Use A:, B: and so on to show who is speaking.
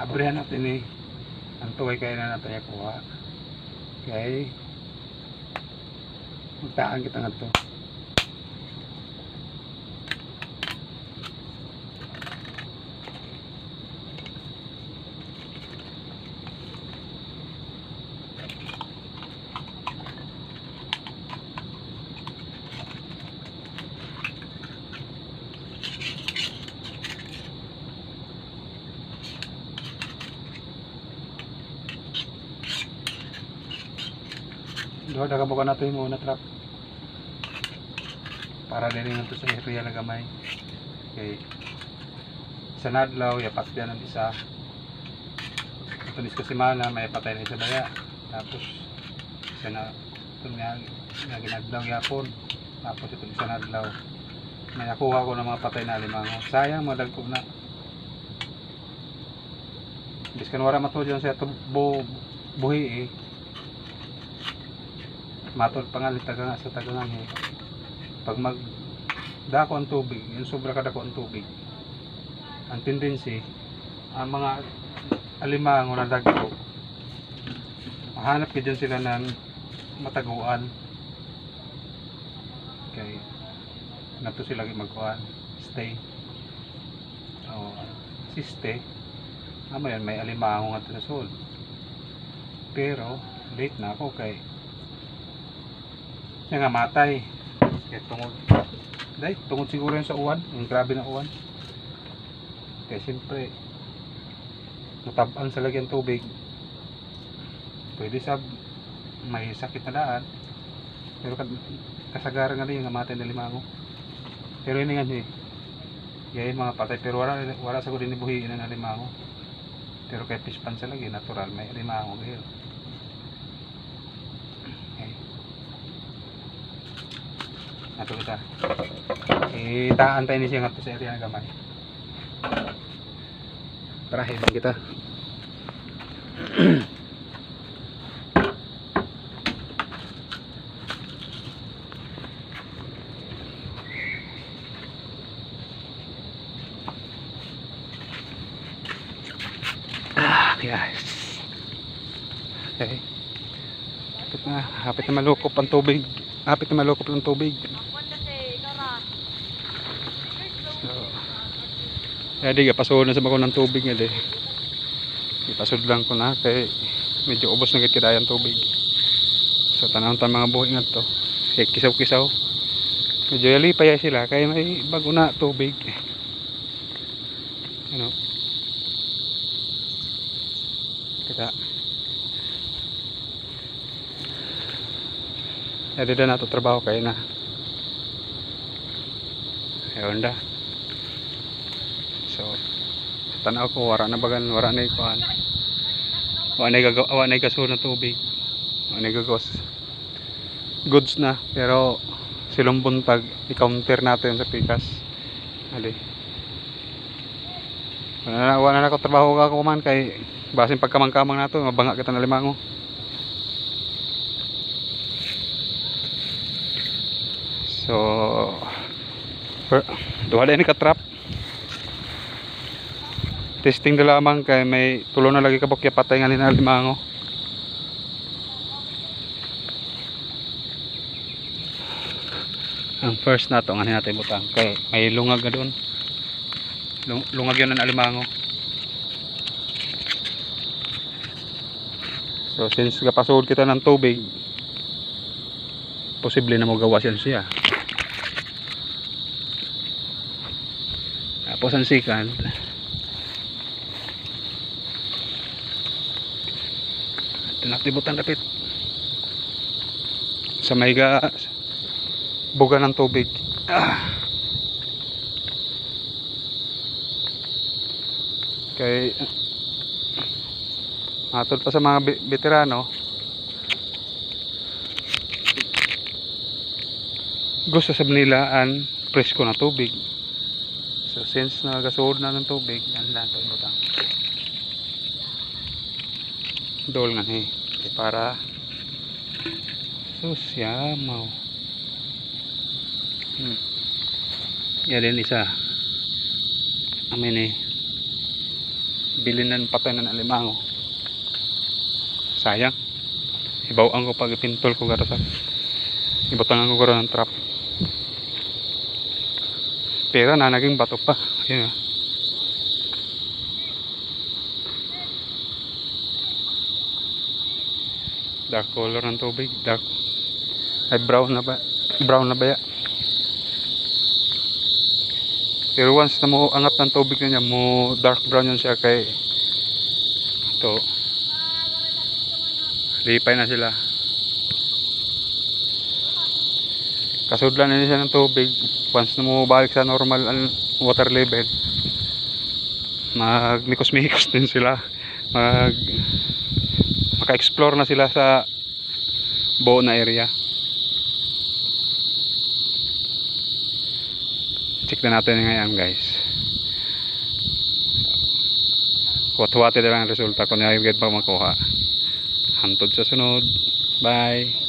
A: abrihan natin ni ang tuway kaya na natin kuha. Okay, magtaan kita nga to. Doon nakabuka nato yung muna trap para din nato sa area na gamay. Okay, sa nadlaw yapak dyan ang isa tunis ko simana may patay na isa daya, tapos isa na ito nga ginaglaw yapon, tapos ito isa nadlaw may nakuha ko ng mga patay na limango. Sayang madagkog na biskan wala matulog dyan sa buhi eh, matol pangalit taga sa tagangan eh. Pag mag dako ang tubig, yung sobra kadako ang tubig, ang tendency ang mga alimango na dagko mahanap ka dyan sila ng mataguan. Okay, nato sila magkuhan stay o stay yan may alimango nga sa sul, pero late na ako kay siya nga matay kaya tungod siguro yun sa uwan, yung grabe na uwan. Kaya siyempre natabang sa lagyan tubig, pwede sa may sakit na daan, pero kasagaran nga rin yung matay na limango. Pero yun nga yun mga patay, pero wala sa ko din ibuhiin na limango, pero kay pispan sa lagi natural may limango gahil. Ato kita itaan tayo ni siya nga to sa area ng gamay para hibang kita. Yes. Okay, hapit na malukop ang tubig, hapit na malukop ang tubig. Kaya di kapasod na sa bako ng tubig nga di. Ipasod lang ko na kay medyo ubos na kita yung tubig. So tanawon ta mga buhi nga to. Kay kisaw-kisaw. Medyo yalipay sila kay may bago na tubig. Ano? Kita. Ya di na to trabaho kay na. Ayun da. So tanaw ko wala na bagan, wala na ikuan, wala na gaso na tubig, wala na gagos goods na, pero silong buntag i-counter natin sa pikas ali. Wala na ako trabaho ka kuman kay basin pagkamang-kamang nato mabanga kita na limango. So duha na ni ka trap testing na lamang kay may tulo na lagi kabukya patay nga na limango. Ang first na to nga natin butang kay may lungag na doon, lungag yun ng alimango. So since kapasod kita ng tubig, posible na magawas yan siya. Tapos ang second, tinaktibutan dapit sa may buga ng tubig. Kay matod pa sa mga veterano, gusto sa nila presko na tubig. So since nagasuod na ng tubig, yan lang ito butang dol nga para susyamaw. Yan din isa amin bilinan patay ng alimango. Sayang. Ibawaan ko pag ipintol ko gara sa ibutangan ko gara ng trap. Pero na naging bato pa. Yun. Dark color ng tubig, dark ay brown na ba? Brown na ba ya? Pero once na mo angat ng tubig na niya, mo dark brown yan siya kay ito. Lipay na sila. Kasudlan na siya ng tubig. Once na mo balik sa normal water level, magmikos-mikos din sila. Maka-explore na sila sa buo na area. Check na natin ngayon guys. Huwat-huwati na lang ang resulta kung nagigit pa makuha. Hantod sa sunod. Bye.